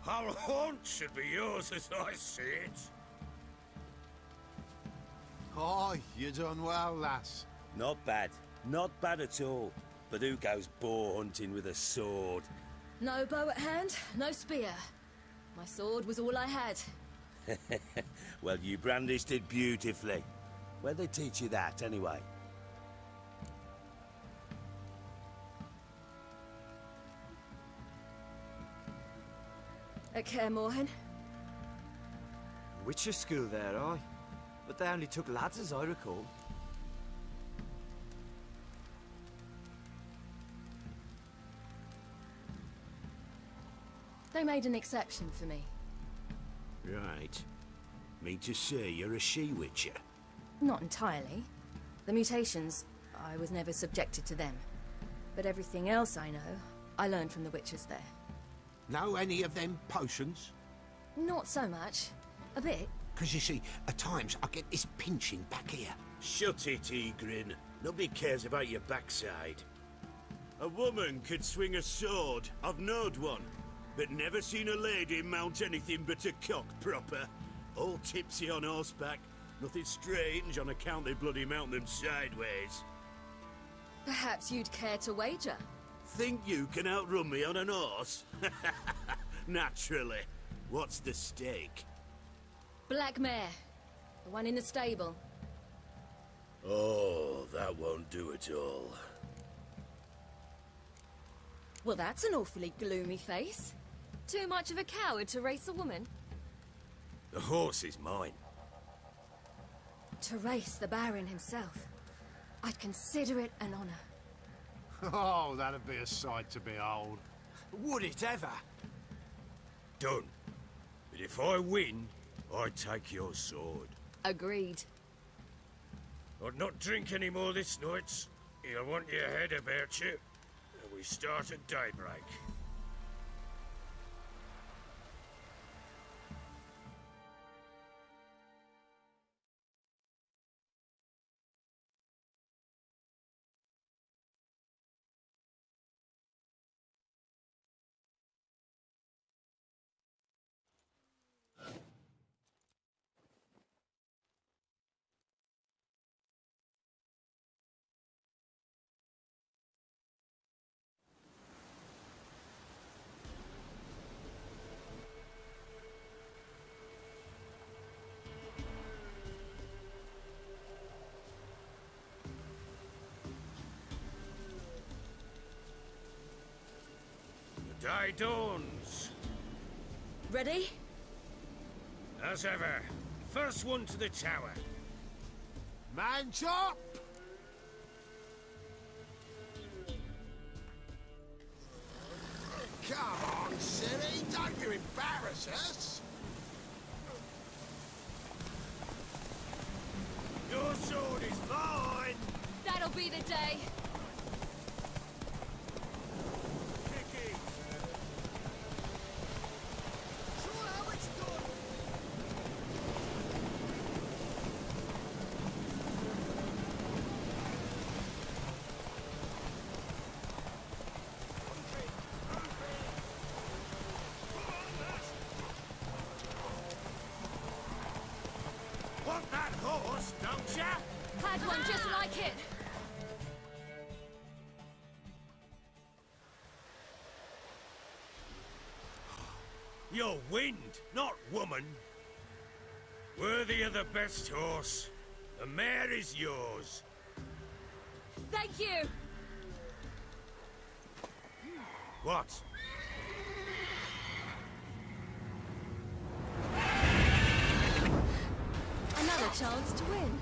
Our haunt should be yours as I see it. Oh, you done well, lass. Not bad. Not bad at all. But who goes boar hunting with a sword? No bow at hand, no spear. My sword was all I had. Well, you brandished it beautifully. Where'd they teach you that, anyway? At Kaer Morhen. Witcher school there, aye. But they only took lads, as I recall. They made an exception for me. Right. Mean to say you're a she-witcher? Not entirely. The mutations, I was never subjected to them. But everything else I know, I learned from the witches there. Know any of them potions? Not so much. A bit. Because you see, at times I get this pinching back here. Shut it, Egrin. Nobody cares about your backside. A woman could swing a sword. I've knowed one. But never seen a lady mount anything but a cock proper. All tipsy on horseback. Nothing strange on account they bloody mount them sideways. Perhaps you'd care to wager? Think you can outrun me on an horse? Naturally. What's the stake? Black mare. The one in the stable. Oh, that won't do at all. Well, that's an awfully gloomy face. Too much of a coward to race a woman? The horse is mine. To race the Baron himself. I'd consider it an honor. Oh, that'd be a sight to behold. Would it ever? Done. But if I win, I take your sword. Agreed. I'd not drink any more this night. You'll want your head about you. And we start at daybreak. The day dawns. Ready? As ever, first one to the tower. Man's up! Come on, Ciri, don't you embarrass us! Your sword is mine! That'll be the day. Kicky! Show how it's done! Want that horse, don't ya? Had one just like it. You're wind, not woman. Worthy of the best horse. The mare is yours. Thank you. What? Another chance to win.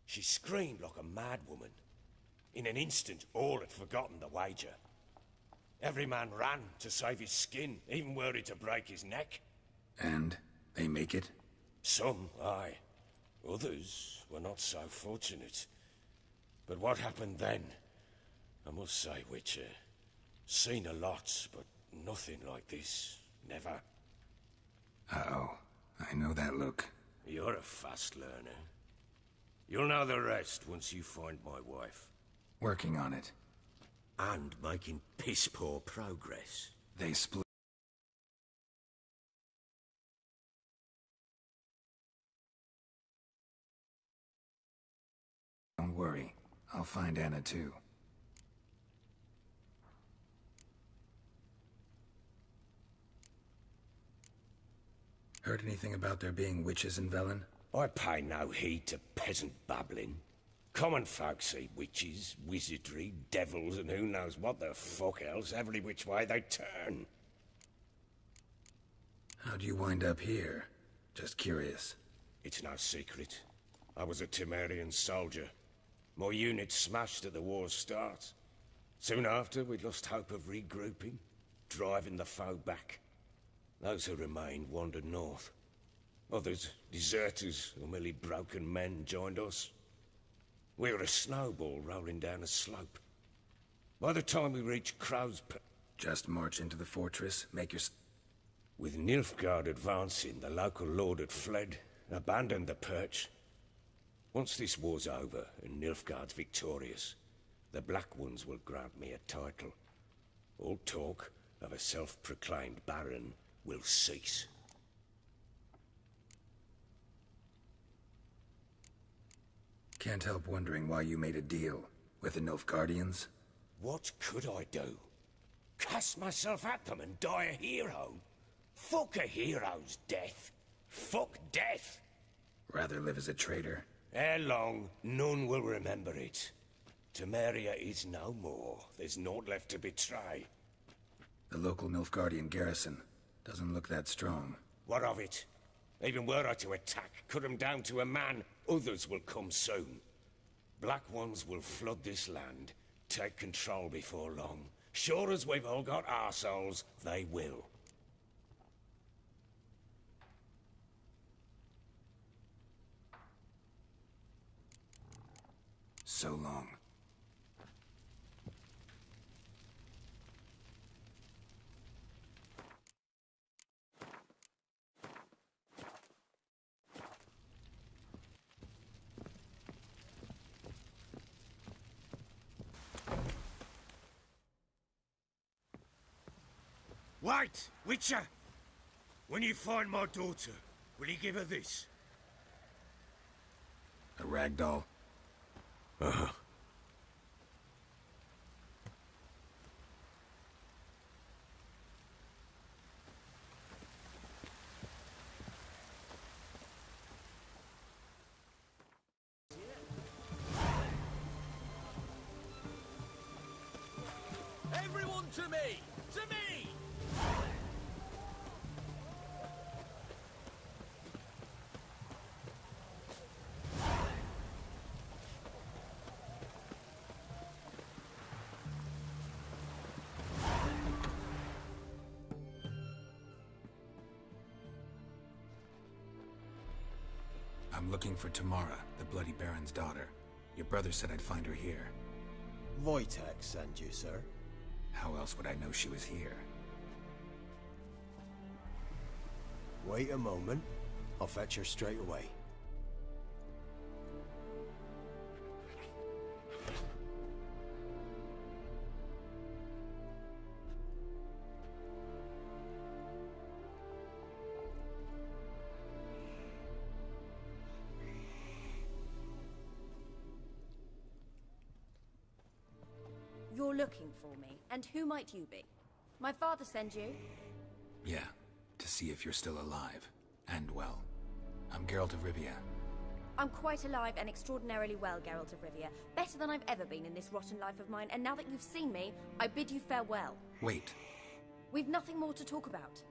She screamed like a mad woman. In an instant, all had forgotten the wager. Every man ran to save his skin, even were he to break his neck. And they make it? Some, aye. Others were not so fortunate. But what happened then? I must say, Witcher, seen a lot, but nothing like this. Never. Uh-oh. I know that look. You're a fast learner. You'll know the rest once you find my wife. Working on it. And making piss-poor progress. They split. Don't worry. I'll find Anna too. Heard anything about there being witches in Velen? I pay no heed to peasant babbling. Common folk see witches, wizardry, devils, and who knows what the fuck else every which way they turn. How'd you wind up here? Just curious. It's no secret. I was a Temerian soldier. My unit smashed at the war's start. Soon after, we lost hope of regrouping, driving the foe back. Those who remained wandered north. Others, deserters or merely broken men, joined us. We were a snowball rolling down a slope. By the time we reached Just march into the fortress, make your... With Nilfgaard advancing, the local lord had fled, abandoned the perch. Once this war's over and Nilfgaard's victorious, the Black Ones will grant me a title. All talk of a self-proclaimed baron will cease. Can't help wondering why you made a deal with the Nilfgaardians. What could I do? Cast myself at them and die a hero? Fuck a hero's death. Fuck death. Rather live as a traitor. Ere long, none will remember it. Temeria is no more. There's naught left to betray. The local Nilfgaardian garrison doesn't look that strong. What of it? Even were I to attack, cut them down to a man, others will come soon. Black Ones will flood this land, take control before long. Sure as we've all got arseholes, they will. So long. Wait, Witcher! When you find my daughter, will you give her this? A ragdoll? Uh-huh. Everyone To me! To me! I'm looking for Tamara, the Bloody Baron's daughter. Your brother said I'd find her here. Wojtek sent you, sir. How else would I know she was here? Wait a moment. I'll fetch her straight away. You're looking for me, and who might you be? My father sent you? Yeah, to see if you're still alive. And well. I'm Geralt of Rivia. I'm quite alive and extraordinarily well, Geralt of Rivia. Better than I've ever been in this rotten life of mine, and now that you've seen me, I bid you farewell. Wait. We've nothing more to talk about.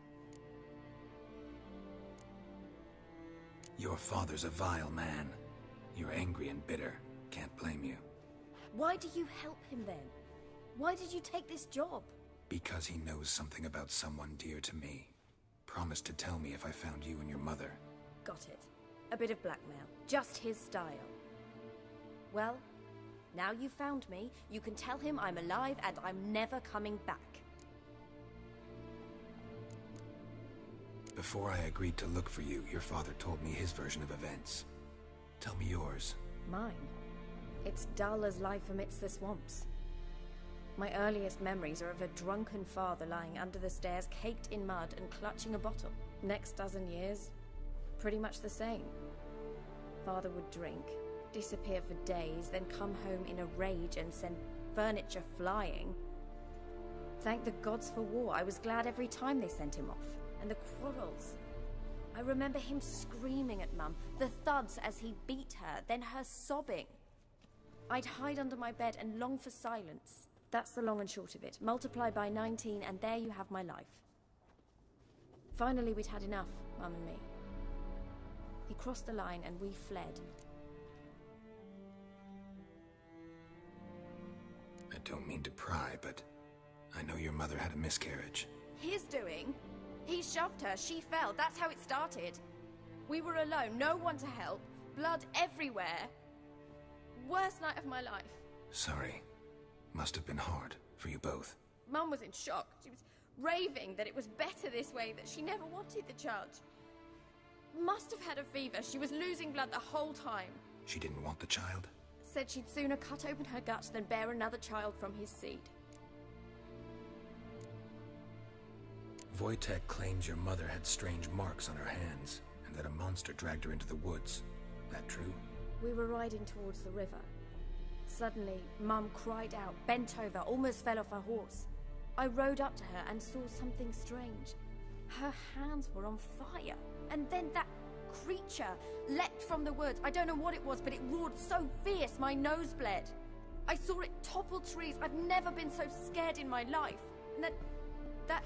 Your father's a vile man. You're angry and bitter. Can't blame you. Why do you help him then? Why did you take this job? Because he knows something about someone dear to me. Promised to tell me if I found you and your mother. Got it. A bit of blackmail. Just his style. Well, now you've found me, you can tell him I'm alive and I'm never coming back. Before I agreed to look for you, your father told me his version of events. Tell me yours. Mine? It's dull as life amidst the swamps. My earliest memories are of a drunken father lying under the stairs, caked in mud and clutching a bottle. Next dozen years, pretty much the same. Father would drink, disappear for days, then come home in a rage and send furniture flying. Thank the gods for war. I was glad every time they sent him off. And the quarrels. I remember him screaming at Mum, the thuds as he beat her, then her sobbing. I'd hide under my bed and long for silence. That's the long and short of it. Multiply by 19 and there you have my life. Finally we'd had enough, Mum and me. He crossed the line and we fled. I don't mean to pry, but I know your mother had a miscarriage. His doing? He shoved her, she fell, that's how it started. We were alone, no one to help, blood everywhere. Worst night of my life. Sorry. Must have been hard for you both. Mum was in shock. She was raving that it was better this way, that she never wanted the child. Must have had a fever. She was losing blood the whole time. She didn't want the child? Said she'd sooner cut open her gut than bear another child from his seed. Wojtek claims your mother had strange marks on her hands, and that a monster dragged her into the woods. That true? We were riding towards the river. Suddenly, Mum cried out, bent over, almost fell off her horse. I rode up to her and saw something strange. Her hands were on fire. And then that creature leapt from the woods. I don't know what it was, but it roared so fierce my nose bled. I saw it topple trees. I've never been so scared in my life. And that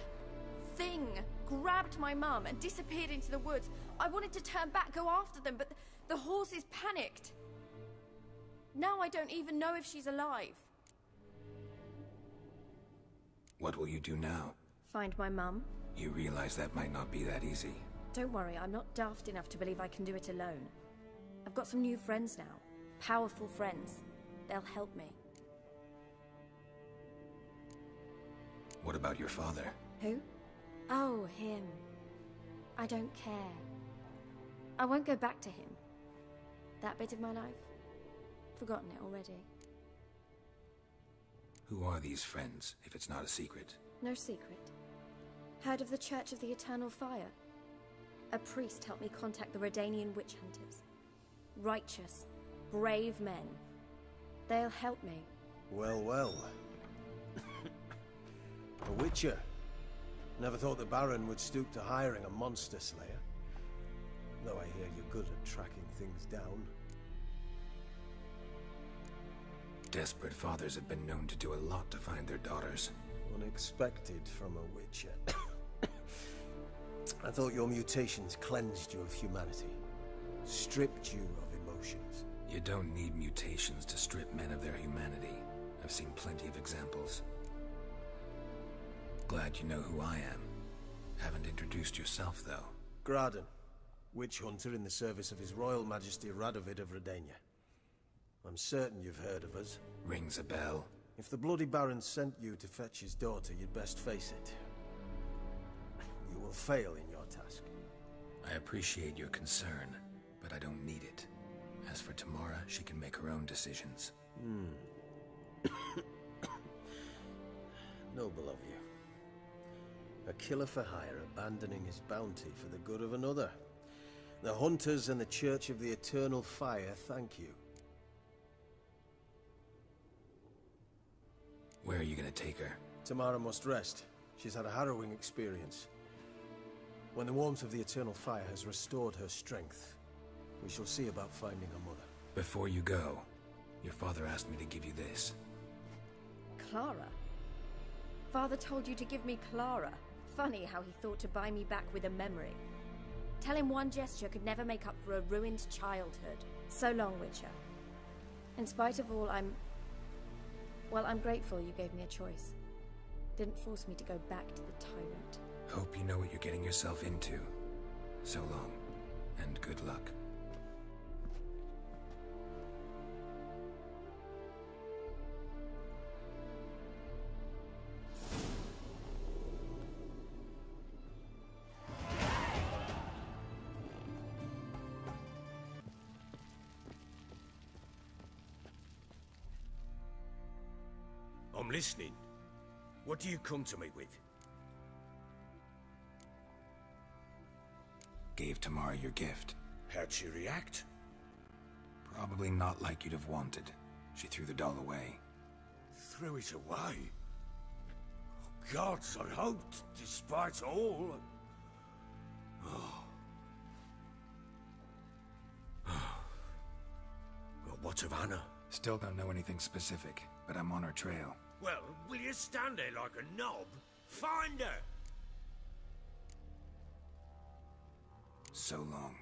thing grabbed my mum and disappeared into the woods. I wanted to turn back, go after them, but the horses panicked. Now I don't even know if she's alive. What will you do now? Find my mum. You realize that might not be that easy. Don't worry, I'm not daft enough to believe I can do it alone. I've got some new friends now. Powerful friends. They'll help me. What about your father? Who? Oh, him. I don't care. I won't go back to him. That bit of my life? Forgotten it already. Who are these friends, if it's not a secret? No secret. Heard of the Church of the Eternal Fire? A priest helped me contact the Redanian witch hunters. Righteous, brave men. They'll help me. Well, well. A witcher. Never thought the Baron would stoop to hiring a monster slayer. Though I hear you're good at tracking things down. Desperate fathers have been known to do a lot to find their daughters. Unexpected from a witcher. I thought your mutations cleansed you of humanity, stripped you of emotions. You don't need mutations to strip men of their humanity. I've seen plenty of examples. Glad you know who I am. Haven't introduced yourself, though. Graden, witch hunter in the service of His Royal Majesty Radovid of Redania. I'm certain you've heard of us. Rings a bell. If the Bloody Baron sent you to fetch his daughter, you'd best face it. You will fail in your task. I appreciate your concern, but I don't need it. As for Tamara, she can make her own decisions. Noble of you. A killer for hire abandoning his bounty for the good of another. The Hunters and the Church of the Eternal Fire thank you. Where are you gonna take her? Tamara must rest. She's had a harrowing experience. When the warmth of the Eternal Fire has restored her strength, we shall see about finding her mother. Before you go, your father asked me to give you this. Clara? Father told you to give me Clara. Funny how he thought to buy me back with a memory. Tell him one gesture could never make up for a ruined childhood. So long, Witcher. In spite of all, I'm grateful you gave me a choice. Didn't force me to go back to the tyrant. Hope you know what you're getting yourself into. So long, and good luck. I'm listening. What do you come to me with? Gave Tamara your gift. How'd she react? Probably not like you'd have wanted. She threw the doll away. Threw it away? Oh, gods, I hoped, despite all... Oh. Well, what of Anna? Still don't know anything specific, but I'm on her trail. Well, will you stand there like a knob? Find her! So long.